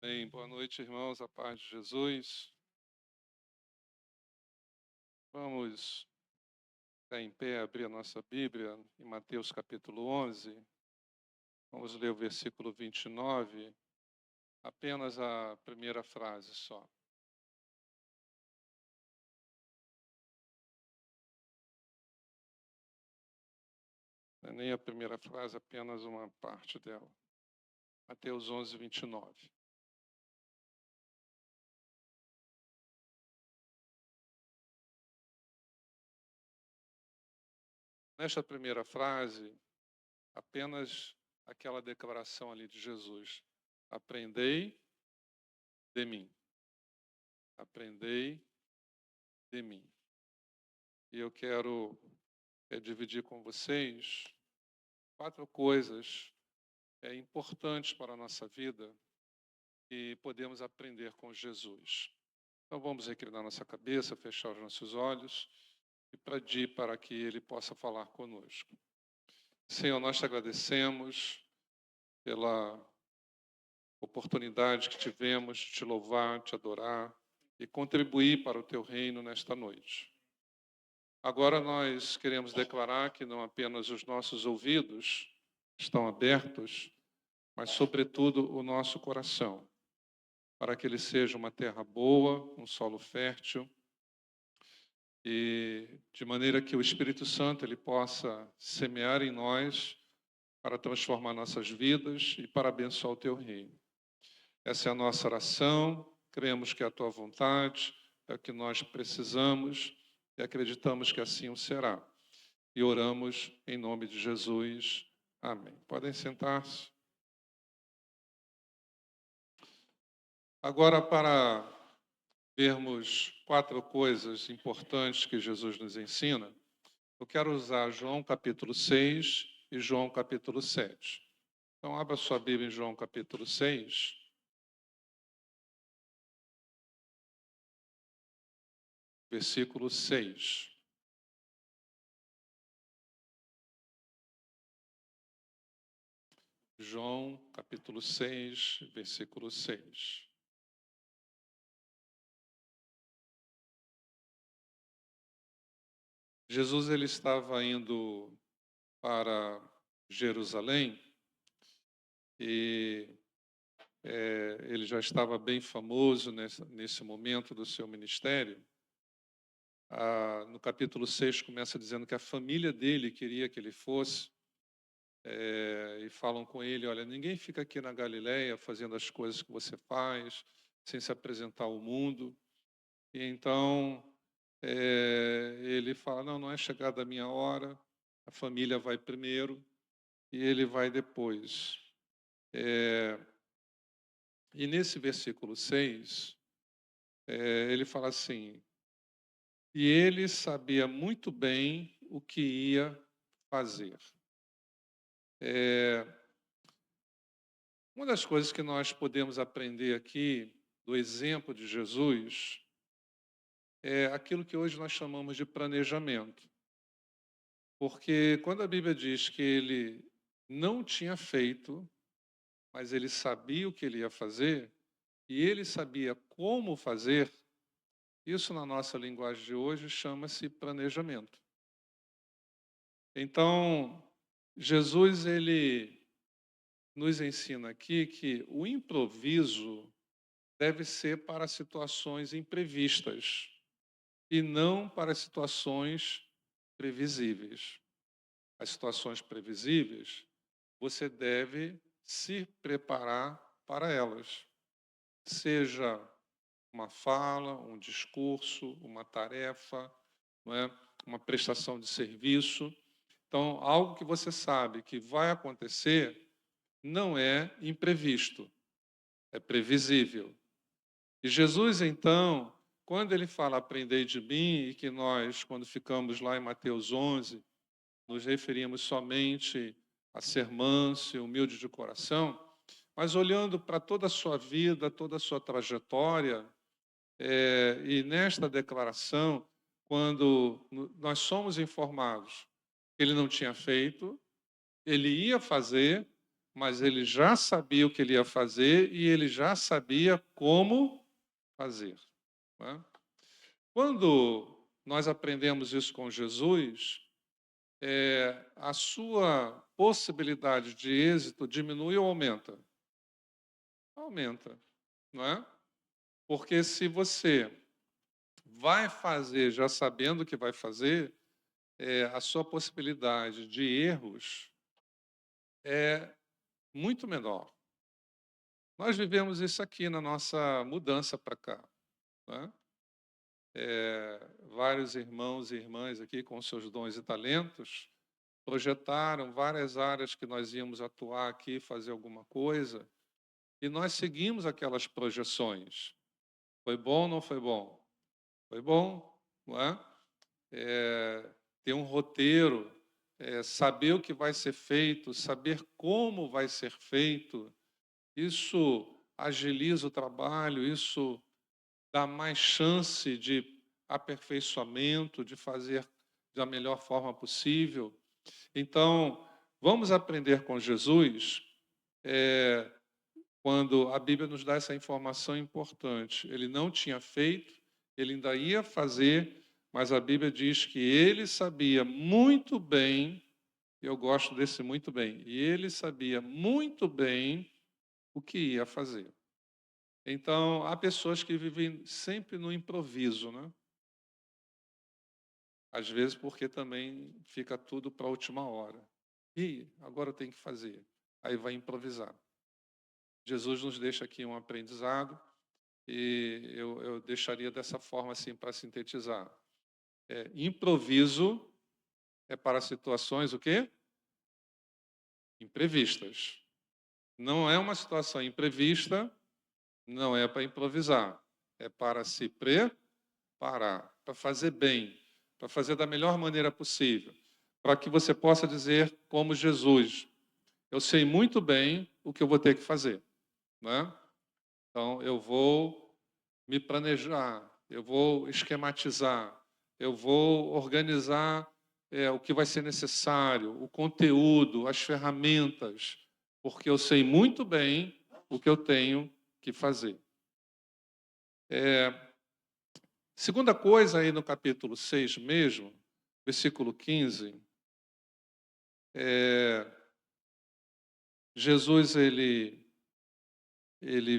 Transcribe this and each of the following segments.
Amém. Boa noite, irmãos. A paz de Jesus. Vamos ficar em pé, abrir a nossa Bíblia em Mateus capítulo 11. Vamos ler o versículo 29, apenas a primeira frase só. Não é nem a primeira frase, apenas uma parte dela. Mateus 11, 29. Nesta primeira frase, apenas aquela declaração ali de Jesus: aprendei de mim. Aprendei de mim. E eu quero dividir com vocês 4 coisas importantes para a nossa vida e podemos aprender com Jesus. Então vamos reclinar nossa cabeça, fechar os nossos olhos e pedir para que Ele possa falar conosco. Senhor, nós te agradecemos pela oportunidade que tivemos de te louvar, te adorar e contribuir para o teu reino nesta noite. Agora nós queremos declarar que não apenas os nossos ouvidos estão abertos, mas sobretudo o nosso coração, para que ele seja uma terra boa, um solo fértil, e de maneira que o Espírito Santo ele possa semear em nós para transformar nossas vidas e para abençoar o teu reino. Essa é a nossa oração, cremos que é a tua vontade, é o que nós precisamos e acreditamos que assim o será. E oramos em nome de Jesus. Amém. Podem sentar-se. Agora, para vermos 4 coisas importantes que Jesus nos ensina, eu quero usar João capítulo 6 e João capítulo 7. Então, abra sua Bíblia em João capítulo 6. Versículo 6. João capítulo 6, versículo 6. Jesus ele estava indo para Jerusalém e ele já estava bem famoso nesse momento do seu ministério. No capítulo 6 começa dizendo que a família dele queria que ele fosse, e falam com ele: olha, ninguém fica aqui na Galileia fazendo as coisas que você faz, sem se apresentar ao mundo. E então ele fala: não é chegada a minha hora, a família vai primeiro e ele vai depois. E nesse versículo 6, ele fala assim: e ele sabia muito bem o que ia fazer. Uma das coisas que nós podemos aprender aqui do exemplo de Jesus é aquilo que hoje nós chamamos de planejamento. Porque quando a Bíblia diz que ele não tinha feito, mas ele sabia o que ele ia fazer, e ele sabia como fazer, isso na nossa linguagem de hoje chama-se planejamento. Então, Jesus ele nos ensina aqui que o improviso deve ser para situações imprevistas e não para situações previsíveis. As situações previsíveis, você deve se preparar para elas. Seja uma fala, um discurso, uma tarefa, não é? Uma prestação de serviço. Então, algo que você sabe que vai acontecer não é imprevisto, é previsível. E Jesus, então, quando ele fala aprendei de mim, e que nós, quando ficamos lá em Mateus 11, nos referimos somente a ser manso e humilde de coração, mas olhando para toda a sua vida, toda a sua trajetória, e nesta declaração, quando nós somos informados que ele não tinha feito, ele ia fazer, mas ele já sabia o que ele ia fazer e ele já sabia como fazer, né? Quando nós aprendemos isso com Jesus, a sua possibilidade de êxito diminui ou aumenta? Aumenta, não é? Porque se você vai fazer já sabendo o que vai fazer, a sua possibilidade de erros é muito menor. Nós vivemos isso aqui na nossa mudança para cá, né? Vários irmãos e irmãs aqui com seus dons e talentos projetaram várias áreas que nós íamos atuar aqui, fazer alguma coisa, e nós seguimos aquelas projeções. Foi bom ou não foi bom? Foi bom, não é? Ter um roteiro, saber o que vai ser feito, saber como vai ser feito, isso agiliza o trabalho, isso dá mais chance de aperfeiçoamento, de fazer da melhor forma possível. Então, vamos aprender com Jesus, quando a Bíblia nos dá essa informação importante. Ele não tinha feito, ele ainda ia fazer, mas a Bíblia diz que ele sabia muito bem, e eu gosto desse muito bem, e ele sabia muito bem o que ia fazer. Então, há pessoas que vivem sempre no improviso, né? Às vezes porque também fica tudo para a última hora. E agora eu tenho que fazer. Aí vai improvisar. Jesus nos deixa aqui um aprendizado e eu deixaria dessa forma assim para sintetizar. Improviso é para situações o quê? Imprevistas. Não é uma situação imprevista, não é para improvisar. É para se preparar, para fazer bem, para fazer da melhor maneira possível, para que você possa dizer como Jesus, eu sei muito bem o que eu vou ter que fazer, né? Então, eu vou me planejar, eu vou esquematizar, eu vou organizar o que vai ser necessário, o conteúdo, as ferramentas, porque eu sei muito bem o que eu tenho que fazer. Segunda coisa, aí no capítulo 6 mesmo, versículo 15, Jesus ele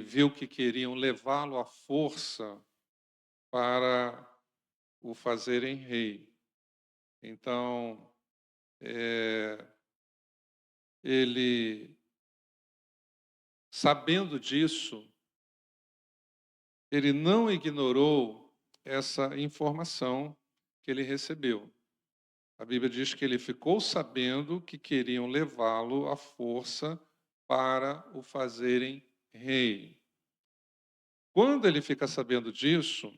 viu que queriam levá-lo à força para o fazerem rei. Então, ele, sabendo disso, ele não ignorou essa informação que ele recebeu. A Bíblia diz que ele ficou sabendo que queriam levá-lo à força para o fazerem rei. Quando ele fica sabendo disso,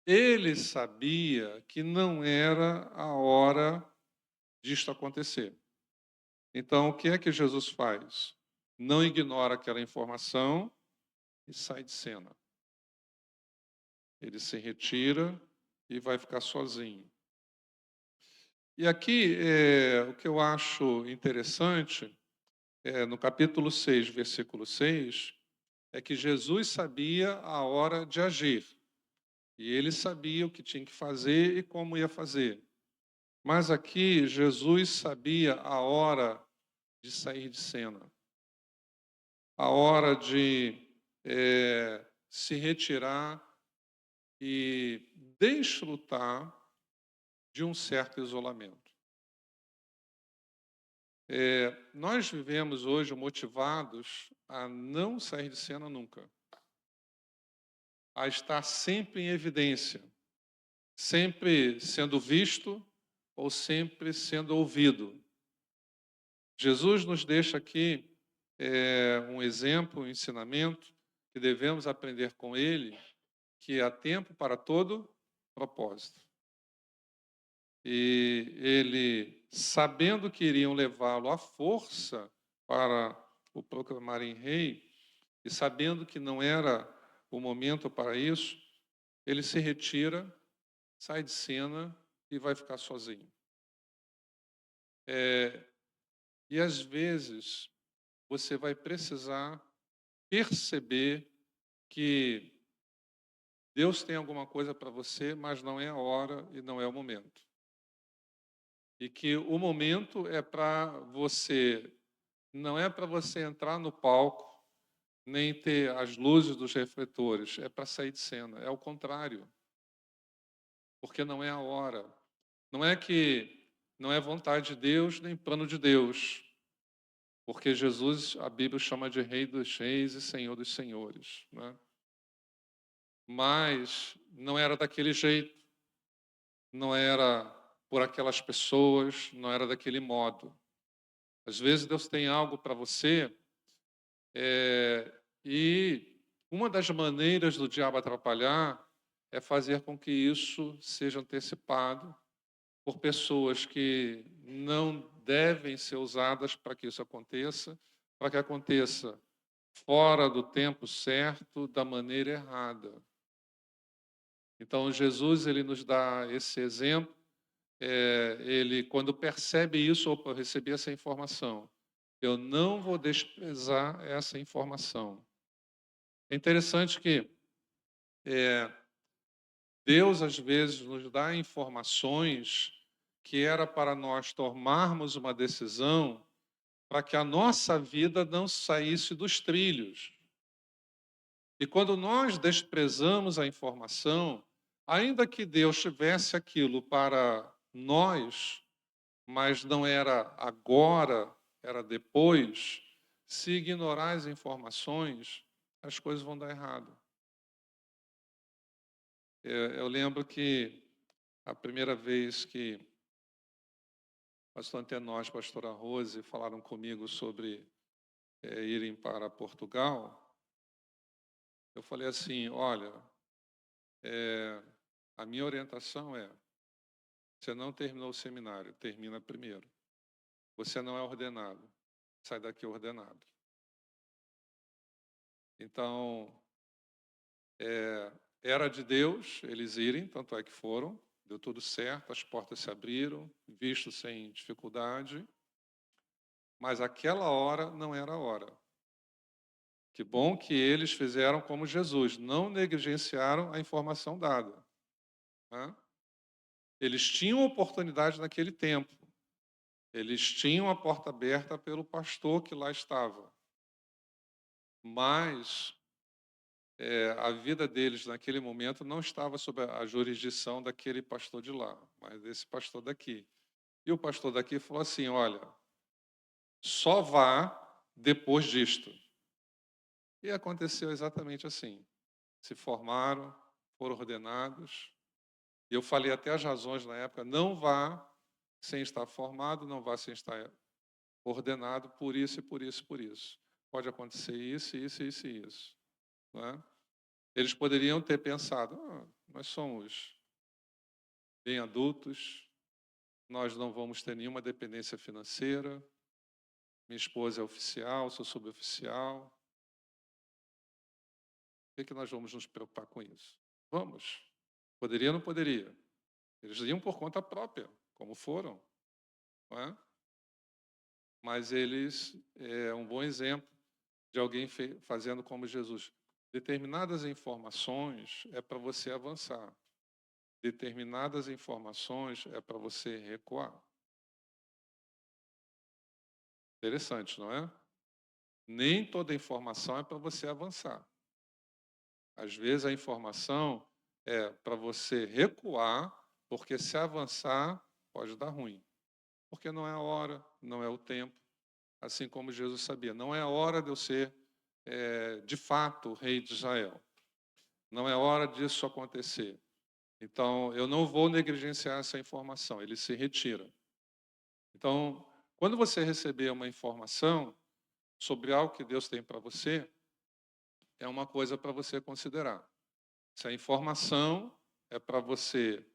ele sabia que não era a hora disto acontecer. Então, o que é que Jesus faz? Não ignora aquela informação e sai de cena. Ele se retira e vai ficar sozinho. E aqui, o que eu acho interessante, no capítulo 6, versículo 6, é que Jesus sabia a hora de agir. E ele sabia o que tinha que fazer e como ia fazer. Mas aqui, Jesus sabia a hora de sair de cena. A hora de se retirar e desfrutar de um certo isolamento. Nós vivemos hoje motivados a não sair de cena nunca, a estar sempre em evidência, sempre sendo visto ou sempre sendo ouvido. Jesus nos deixa aqui um exemplo, um ensinamento que devemos aprender com ele, que há tempo para todo propósito. E ele, sabendo que iriam levá-lo à força para o proclamarem rei, e sabendo que não era o momento para isso, ele se retira, sai de cena e vai ficar sozinho. E às vezes, você vai precisar perceber que Deus tem alguma coisa para você, mas não é a hora e não é o momento. E que o momento é para você, não é para você entrar no palco, nem ter as luzes dos refletores, é para sair de cena. É o contrário, porque não é a hora. Não é que não é vontade de Deus, nem plano de Deus, porque Jesus, a Bíblia chama de Rei dos Reis e Senhor dos Senhores, né? Mas não era daquele jeito, não era por aquelas pessoas, não era daquele modo. Às vezes Deus tem algo para você, e uma das maneiras do diabo atrapalhar é fazer com que isso seja antecipado por pessoas que não devem ser usadas para que isso aconteça, para que aconteça fora do tempo certo, da maneira errada. Então, Jesus ele nos dá esse exemplo. Ele, quando percebe isso, opa, eu recebi essa informação, eu não vou desprezar essa informação. É interessante que Deus, às vezes, nos dá informações que era para nós tomarmos uma decisão para que a nossa vida não saísse dos trilhos. E quando nós desprezamos a informação, ainda que Deus tivesse aquilo para nós, mas não era agora, era depois, se ignorar as informações, as coisas vão dar errado. Eu lembro que a primeira vez que pastor Antenós e pastora Rose falaram comigo sobre irem para Portugal, eu falei assim, olha, a minha orientação é, você não terminou o seminário, termina primeiro. Você não é ordenado, sai daqui ordenado. Então, era de Deus eles irem, tanto é que foram, deu tudo certo, as portas se abriram, visto sem dificuldade, mas aquela hora não era a hora. Que bom que eles fizeram como Jesus, não negligenciaram a informação dada, né? Eles tinham oportunidade naquele tempo, eles tinham a porta aberta pelo pastor que lá estava, mas a vida deles naquele momento não estava sob a jurisdição daquele pastor de lá, mas desse pastor daqui. E o pastor daqui falou assim, olha, só vá depois disto. E aconteceu exatamente assim. Se formaram, foram ordenados. E eu falei até as razões na época, não vá sem estar formado, não vá sem estar ordenado, por isso e por isso e por isso. Pode acontecer isso, isso, isso e isso. Não é? Eles poderiam ter pensado, nós somos bem adultos, nós não vamos ter nenhuma dependência financeira, minha esposa é oficial, sou suboficial, por que nós vamos nos preocupar com isso? Vamos. Poderia ou não poderia? Eles iam por conta própria, como foram, não é? Mas eles, é um bom exemplo de alguém fazendo como Jesus. Determinadas informações é para você avançar. Determinadas informações é para você recuar. Interessante, não é? Nem toda informação é para você avançar. Às vezes a informação é para você recuar, porque se avançar pode dar ruim. Porque não é a hora, não é o tempo. Assim como Jesus sabia, não é a hora de eu ser, de fato, o rei de Israel. Não é hora disso acontecer. Então, eu não vou negligenciar essa informação. Ele se retira. Então, quando você receber uma informação sobre algo que Deus tem para você, é uma coisa para você considerar. Se a informação é para você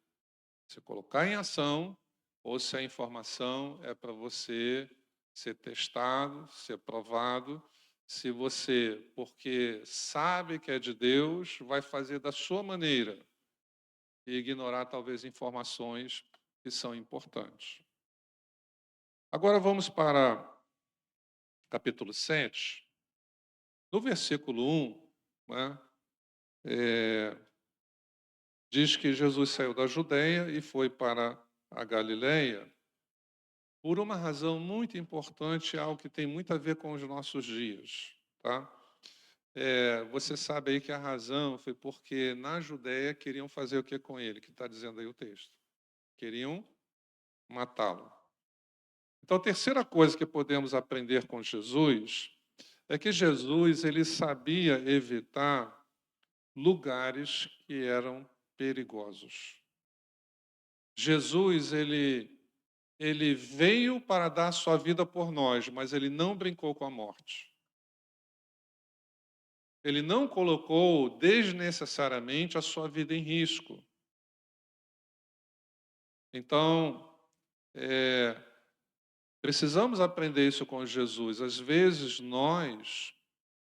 se colocar em ação, ou se a informação é para você ser testado, ser provado, se você, porque sabe que é de Deus, vai fazer da sua maneira e ignorar talvez informações que são importantes. Agora vamos para capítulo 7, no versículo 1, né, diz que Jesus saiu da Judeia e foi para a Galileia por uma razão muito importante, algo que tem muito a ver com os nossos dias, tá? Você sabe aí que a razão foi porque na Judeia queriam fazer o que com ele, que está dizendo aí o texto? Queriam matá-lo. Então, a terceira coisa que podemos aprender com Jesus é que Jesus ele sabia evitar lugares que eram perigosos. Jesus ele veio para dar sua vida por nós, mas ele não brincou com a morte. Ele não colocou desnecessariamente a sua vida em risco. Então, precisamos aprender isso com Jesus. Às vezes, nós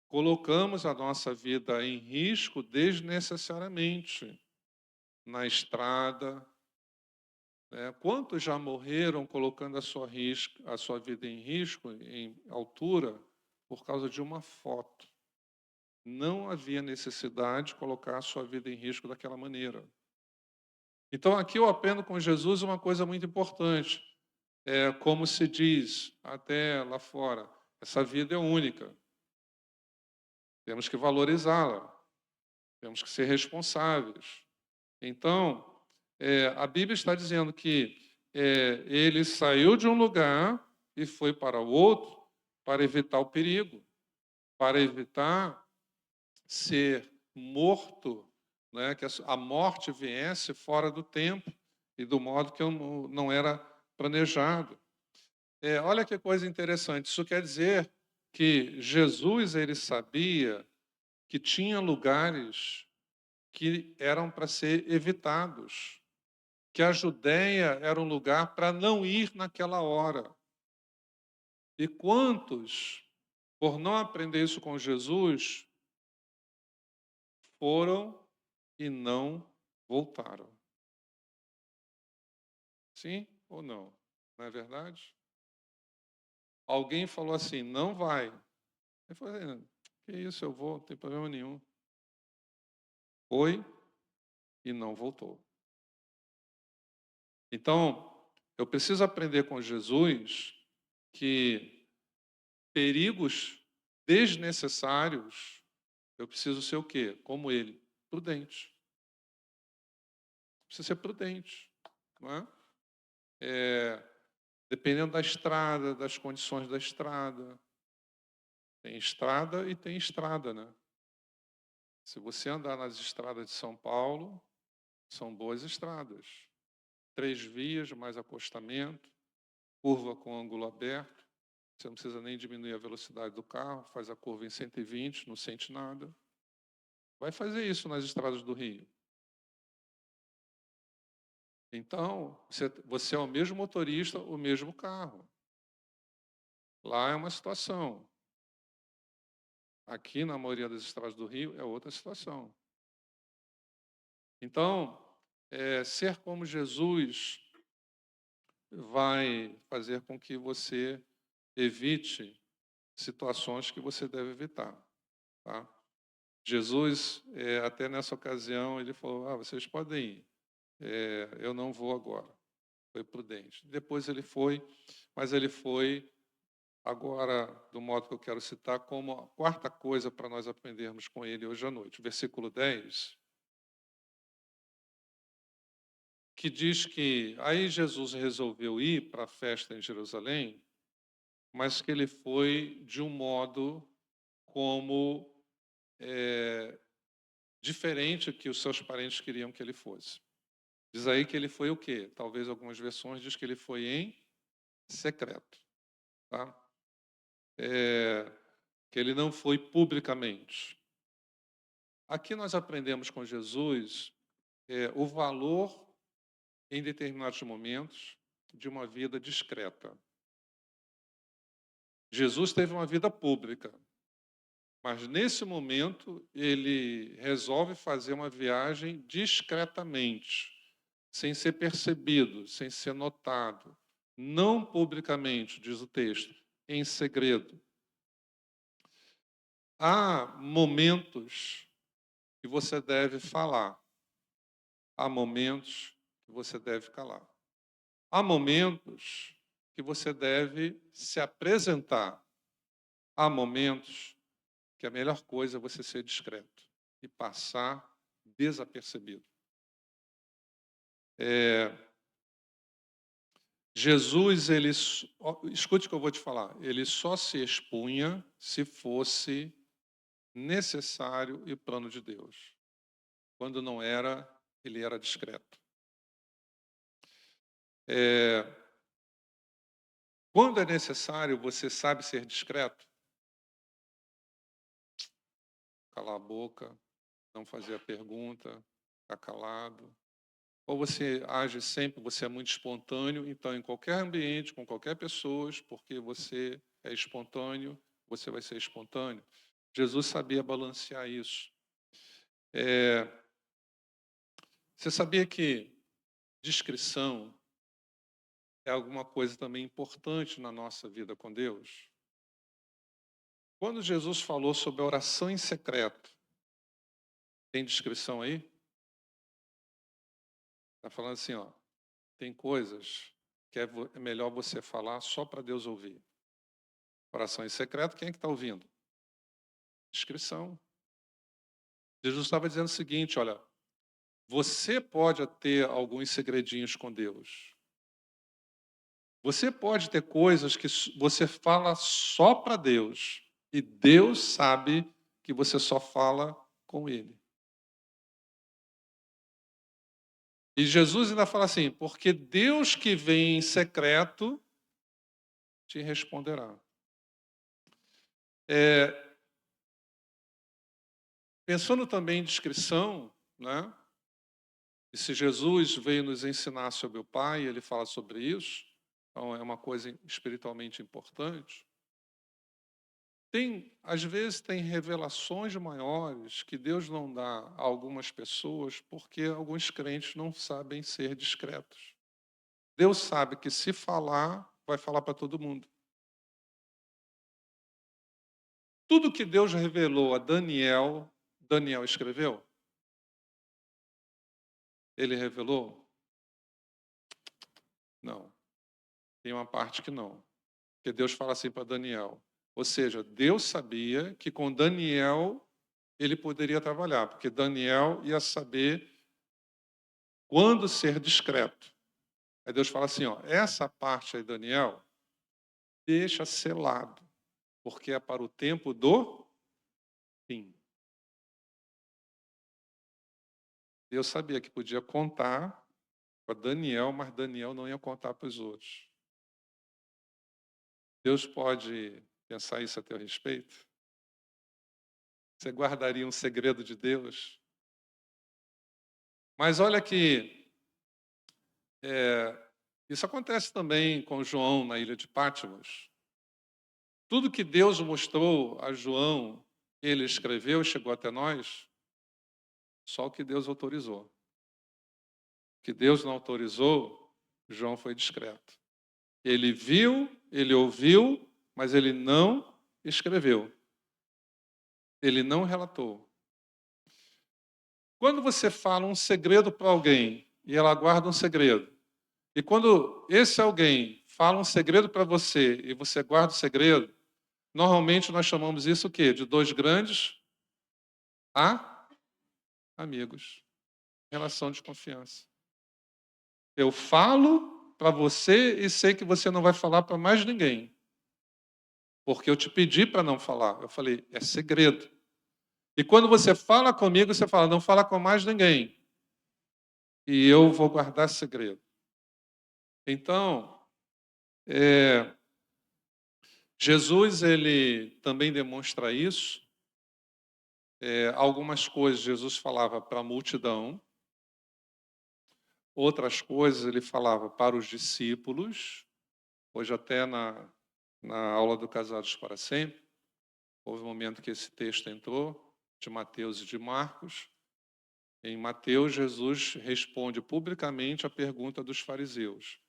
colocamos a nossa vida em risco desnecessariamente na estrada. Quantos já morreram colocando a sua vida em risco, em altura, por causa de uma foto? Não havia necessidade de colocar a sua vida em risco daquela maneira. Então, aqui eu aprendo com Jesus uma coisa muito importante. Como se diz até lá fora, essa vida é única. Temos que valorizá-la. Temos que ser responsáveis. Então, a Bíblia está dizendo que ele saiu de um lugar e foi para o outro para evitar o perigo, para evitar ser morto, né, que a morte viesse fora do tempo e do modo que não era planejado. Olha que coisa interessante, isso quer dizer que Jesus ele sabia que tinha lugares que eram para ser evitados, que a Judéia era um lugar para não ir naquela hora. E quantos, por não aprender isso com Jesus, foram e não voltaram? Sim ou não? Não é verdade? Alguém falou assim, não vai. Eu falei, que isso, eu vou, não tem problema nenhum. Foi e não voltou. Então, eu preciso aprender com Jesus que perigos desnecessários, eu preciso ser o quê? Como ele, prudente. Preciso ser prudente, não é? Dependendo da estrada, das condições da estrada. Tem estrada e tem estrada, né? Se você andar nas estradas de São Paulo, são boas estradas. 3 vias, mais acostamento, curva com ângulo aberto. Você não precisa nem diminuir a velocidade do carro, faz a curva em 120, não sente nada. Vai fazer isso nas estradas do Rio. Então, você é o mesmo motorista, o mesmo carro. Lá é uma situação. Aqui, na maioria das estradas do Rio, é outra situação. Então, ser como Jesus vai fazer com que você evite situações que você deve evitar. Tá? Jesus, até nessa ocasião, ele falou, vocês podem ir, eu não vou agora. Foi prudente. Depois ele foi, mas ele foi, agora, do modo que eu quero citar, como a quarta coisa para nós aprendermos com ele hoje à noite. Versículo 10, que diz que aí Jesus resolveu ir para a festa em Jerusalém, mas que ele foi de um modo como diferente que os seus parentes queriam que ele fosse. Diz aí que ele foi o quê? Talvez algumas versões diz que ele foi em secreto. Tá? Que ele não foi publicamente. Aqui nós aprendemos com Jesus o valor, em determinados momentos, de uma vida discreta. Jesus teve uma vida pública, mas nesse momento ele resolve fazer uma viagem discretamente, sem ser percebido, sem ser notado, não publicamente, diz o texto, em segredo. há momentos que você deve falar, há momentos que você deve calar. Há momentos que você deve se apresentar. Há momentos que a melhor coisa é você ser discreto e passar desapercebido. Jesus, escute o que eu vou te falar, ele só se expunha se fosse necessário e plano de Deus. Quando não era, ele era discreto. Quando é necessário, você sabe ser discreto? Calar a boca, não fazer a pergunta, ficar calado. Ou você age sempre, você é muito espontâneo, então em qualquer ambiente, com qualquer pessoa, porque você é espontâneo, você vai ser espontâneo. Jesus sabia balancear isso. Você sabia que discrição é alguma coisa também importante na nossa vida com Deus? Quando Jesus falou sobre a oração em secreto, tem discrição aí? Está falando assim, ó, tem coisas que é melhor você falar só para Deus ouvir. Oração em secreto, quem é que está ouvindo? Discrição. Jesus estava dizendo o seguinte, olha, você pode ter alguns segredinhos com Deus. Você pode ter coisas que você fala só para Deus. E Deus sabe que você só fala com Ele. E Jesus ainda fala assim, porque Deus que vem em secreto te responderá. Pensando também em discrição, né? E se Jesus veio nos ensinar sobre o Pai, ele fala sobre isso, então é uma coisa espiritualmente importante. Às vezes tem revelações maiores que Deus não dá a algumas pessoas porque alguns crentes não sabem ser discretos. Deus sabe que se falar, vai falar para todo mundo. Tudo que Deus revelou a Daniel, Daniel escreveu? Ele revelou? Não. Tem uma parte que não. Porque Deus fala assim para Daniel. Ou seja, Deus sabia que com Daniel ele poderia trabalhar, porque Daniel ia saber quando ser discreto. Aí Deus fala assim, ó, essa parte aí, Daniel, deixa selado, porque é para o tempo do fim. Deus sabia que podia contar para Daniel, mas Daniel não ia contar para os outros. Deus pode pensar isso a teu respeito? Você guardaria um segredo de Deus? Mas olha que isso acontece também com João na ilha de Patmos. Tudo que Deus mostrou a João, ele escreveu e chegou até nós, só o que Deus autorizou. O que Deus não autorizou, João foi discreto. Ele viu, ele ouviu, mas ele não escreveu. Ele não relatou. Quando você fala um segredo para alguém e ela guarda um segredo, e quando esse alguém fala um segredo para você e você guarda o segredo, normalmente nós chamamos isso o quê? De dois grandes amigos. Relação de confiança. Eu falo para você e sei que você não vai falar para mais ninguém. Porque eu te pedi para não falar. Eu falei, é segredo. E quando você fala comigo, você fala, não fala com mais ninguém. E eu vou guardar segredo. Então, Jesus, ele também demonstra isso. Algumas coisas Jesus falava para a multidão, outras coisas ele falava para os discípulos. Hoje até na aula do Casados para Sempre, houve um momento que esse texto entrou, de Mateus e de Marcos. Em Mateus, Jesus responde publicamente a pergunta dos fariseus.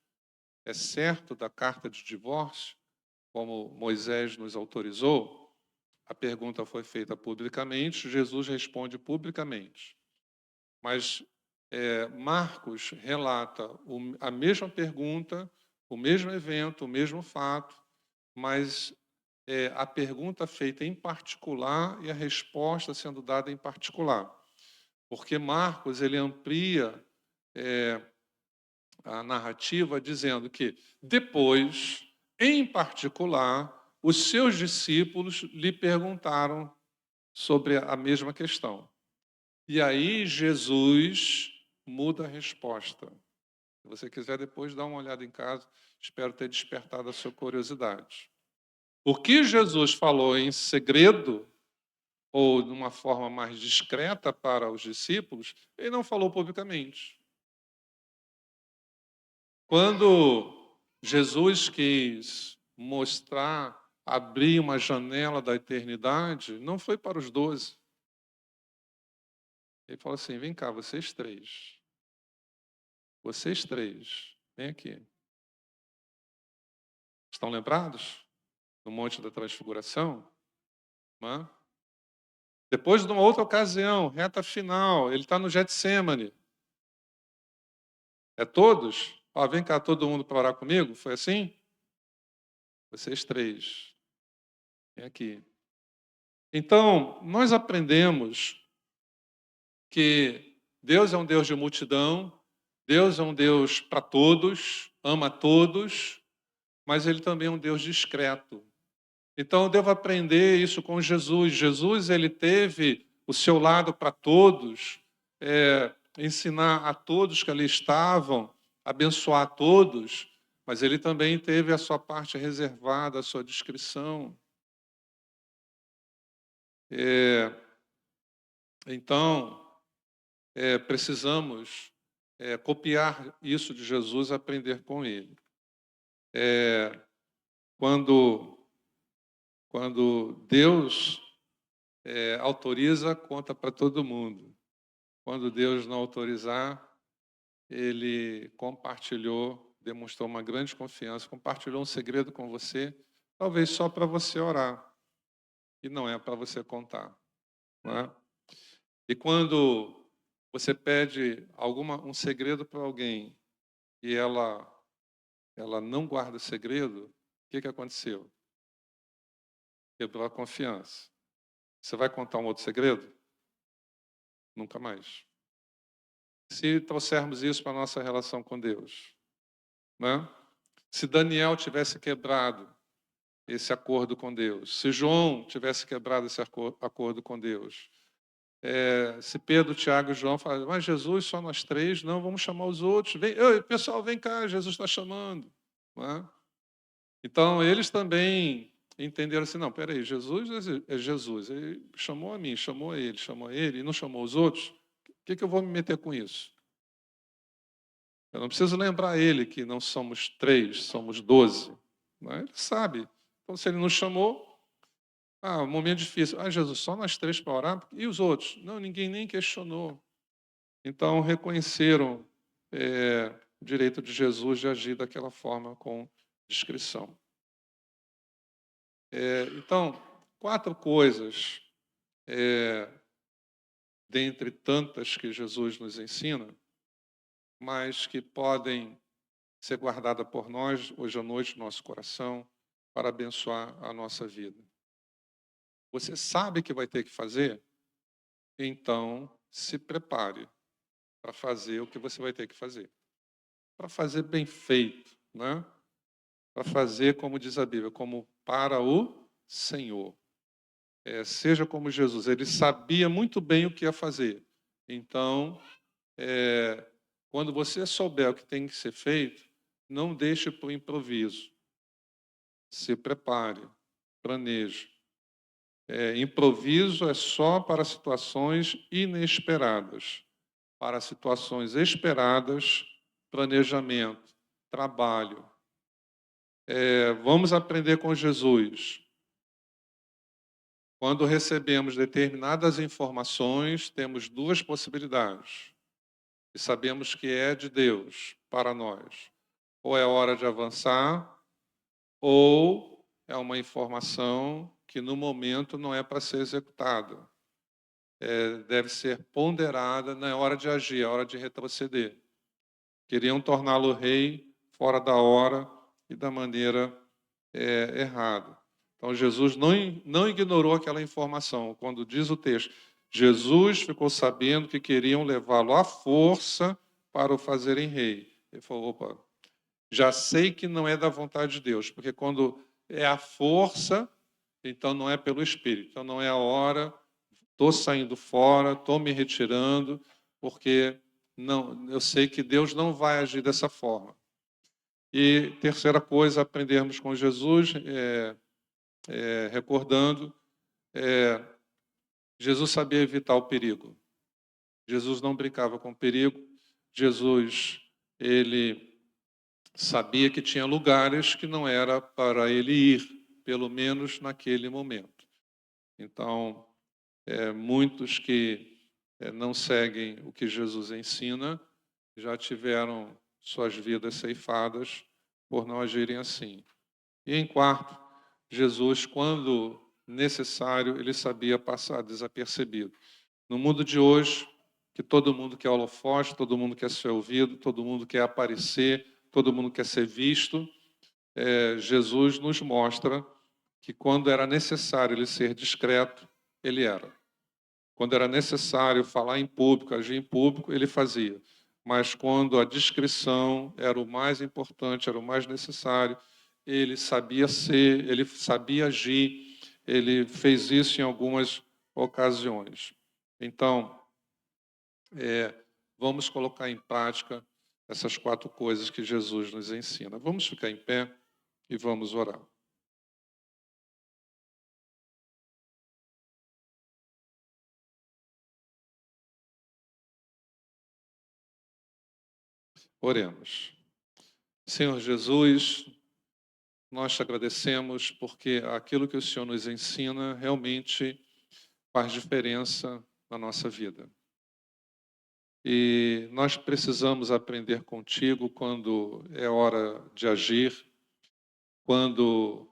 É certo da carta de divórcio, como Moisés nos autorizou? a pergunta foi feita publicamente, Jesus responde publicamente. Mas Marcos relata a mesma pergunta, o mesmo evento, o mesmo fato, mas a pergunta feita em particular e a resposta sendo dada em particular. Porque Marcos ele amplia a narrativa dizendo que depois, em particular, os seus discípulos lhe perguntaram sobre a mesma questão. E aí Jesus muda a resposta. Se você quiser depois dar uma olhada em casa, espero ter despertado a sua curiosidade. O que Jesus falou em segredo, ou de uma forma mais discreta para os discípulos, ele não falou publicamente. Quando Jesus quis mostrar, abrir uma janela da eternidade, não foi para os 12. Ele falou assim: vem cá, vocês três. Vocês três, vem aqui. Estão lembrados? No Monte da Transfiguração? Não é? Depois de uma outra ocasião, reta final, ele está no Getsemane. É todos? Ó, vem cá todo mundo para orar comigo? Foi assim? Vocês três. Vem aqui. Então, nós aprendemos que Deus é um Deus de multidão, Deus é um Deus para todos, ama todos, mas Ele também é um Deus discreto. Então, eu devo aprender isso com Jesus. Jesus, ele teve o seu lado para todos, ensinar a todos que ali estavam, abençoar a todos, mas ele também teve a sua parte reservada, a sua discrição. Então, precisamos copiar isso de Jesus, aprender com ele. Quando Deus autoriza, conta para todo mundo. Quando Deus não autorizar, ele compartilhou, demonstrou uma grande confiança, compartilhou um segredo com você, talvez só para você orar, e não é para você contar. Não é? E quando você pede um segredo para alguém e ela não guarda o segredo, o que aconteceu? Quebrou a confiança. Você vai contar um outro segredo? Nunca mais. Se trouxermos isso para a nossa relação com Deus, né? Se Daniel tivesse quebrado esse acordo com Deus, se João tivesse quebrado esse acordo com Deus, se Pedro, Tiago e João falaram, mas Jesus, só nós três, não, vamos chamar os outros. Pessoal, vem cá, Jesus está chamando. Né? Então, eles também entenderam assim, não, peraí, Jesus é Jesus, ele chamou a mim, chamou a ele, e não chamou os outros, o que eu vou me meter com isso? Eu não preciso lembrar ele que não somos 3, somos 12. Né? Ele sabe. Então, se ele nos chamou, um momento difícil. Jesus, só nós 3 para orar? E os outros? Não, ninguém nem questionou. Então, reconheceram o direito de Jesus de agir daquela forma com discrição. Então, 4 coisas, dentre tantas que Jesus nos ensina, mas que podem ser guardadas por nós hoje à noite no nosso coração para abençoar a nossa vida. Você sabe que vai ter que fazer? Então, se prepare para fazer o que você vai ter que fazer. Para fazer bem feito, né? Para fazer, como diz a Bíblia, como para o Senhor. Seja como Jesus, ele sabia muito bem o que ia fazer. Então, quando você souber o que tem que ser feito, não deixe para o improviso. Se prepare, planeje. Improviso é só para situações inesperadas. Para situações esperadas, planejamento, trabalho. Vamos aprender com Jesus. Quando recebemos determinadas informações, temos 2 possibilidades. E sabemos que é de Deus para nós. Ou é hora de avançar, ou é uma informação que no momento não é para ser executada. Deve ser ponderada na hora de agir, na hora de retroceder. Queriam torná-lo rei fora da hora e da maneira errada. Então, Jesus não ignorou aquela informação. Quando diz o texto, Jesus ficou sabendo que queriam levá-lo à força para o fazerem rei. Ele falou, opa, já sei que não é da vontade de Deus, porque quando é a força, então não é pelo Espírito. Então não é a hora, estou saindo fora, estou me retirando, porque não, eu sei que Deus não vai agir dessa forma. E terceira coisa, aprendermos com Jesus, recordando, Jesus sabia evitar o perigo. Jesus não brincava com o perigo. Jesus, ele sabia que tinha lugares que não era para ele ir, pelo menos naquele momento. Então, muitos que não seguem o que Jesus ensina já tiveram suas vidas ceifadas por não agirem assim. E em quarto, Jesus, quando necessário, ele sabia passar desapercebido. No mundo de hoje, que todo mundo quer holofote, todo mundo quer ser ouvido, todo mundo quer aparecer, todo mundo quer ser visto, Jesus nos mostra que quando era necessário ele ser discreto, ele era. Quando era necessário falar em público, agir em público, ele fazia. Mas quando a discrição era o mais importante, era o mais necessário, ele sabia ser, ele sabia agir, ele fez isso em algumas ocasiões. Então, vamos colocar em prática essas 4 coisas que Jesus nos ensina. Vamos ficar em pé e vamos orar. Oremos. Senhor Jesus, nós te agradecemos porque aquilo que o Senhor nos ensina realmente faz diferença na nossa vida. E nós precisamos aprender contigo quando é hora de agir, quando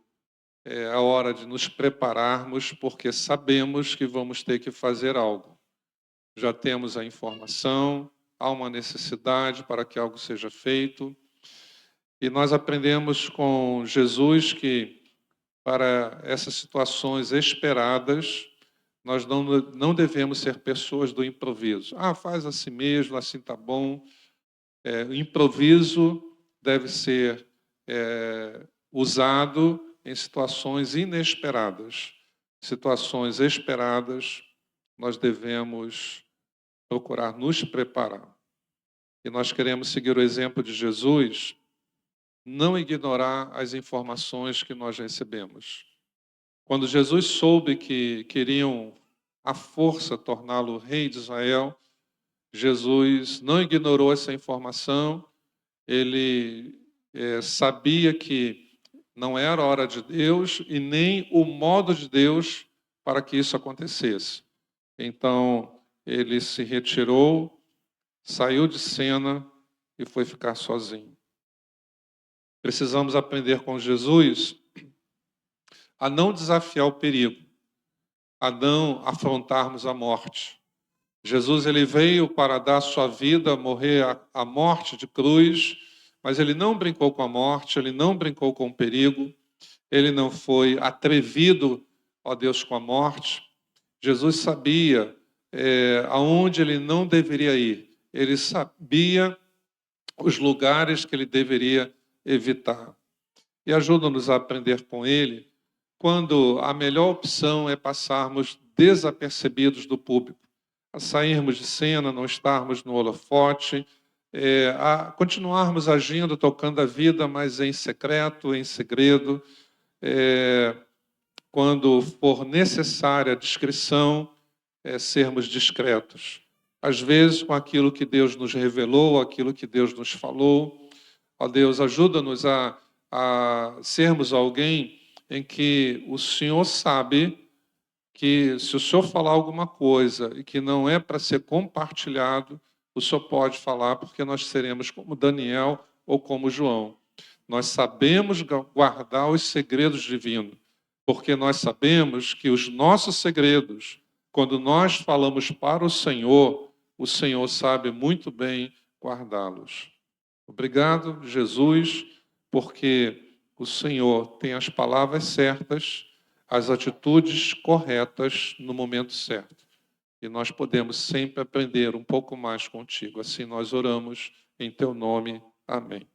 é a hora de nos prepararmos, porque sabemos que vamos ter que fazer algo. Já temos a informação, há uma necessidade para que algo seja feito. E nós aprendemos com Jesus que para essas situações esperadas, nós não devemos ser pessoas do improviso. Faz assim mesmo, assim está bom. O improviso deve ser usado em situações inesperadas. Situações esperadas, nós devemos procurar nos preparar. E nós queremos seguir o exemplo de Jesus, não ignorar as informações que nós recebemos. Quando Jesus soube que queriam à força torná-lo rei de Israel, Jesus não ignorou essa informação, ele sabia que não era a hora de Deus e nem o modo de Deus para que isso acontecesse. Então, ele se retirou, saiu de cena e foi ficar sozinho. Precisamos aprender com Jesus a não desafiar o perigo, a não afrontarmos a morte. Jesus ele veio para dar sua vida, morrer a morte de cruz, mas ele não brincou com a morte, ele não brincou com o perigo, ele não foi atrevido, ó Deus, com a morte. Jesus sabia aonde ele não deveria ir, ele sabia os lugares que ele deveria evitar. E ajuda-nos a aprender com ele quando a melhor opção é passarmos desapercebidos do público, a sairmos de cena, não estarmos no holofote, a continuarmos agindo, tocando a vida, mas em secreto, em segredo, quando for necessária a discrição, sermos discretos. Às vezes, com aquilo que Deus nos revelou, aquilo que Deus nos falou. Ó Deus, ajuda-nos a sermos alguém em que o Senhor sabe que se o Senhor falar alguma coisa e que não é para ser compartilhado, o Senhor pode falar, porque nós seremos como Daniel ou como João. Nós sabemos guardar os segredos divinos. porque nós sabemos que os nossos segredos, quando nós falamos para o Senhor sabe muito bem guardá-los. Obrigado, Jesus, porque o Senhor tem as palavras certas, as atitudes corretas no momento certo. E nós podemos sempre aprender um pouco mais contigo. Assim nós oramos em teu nome. Amém.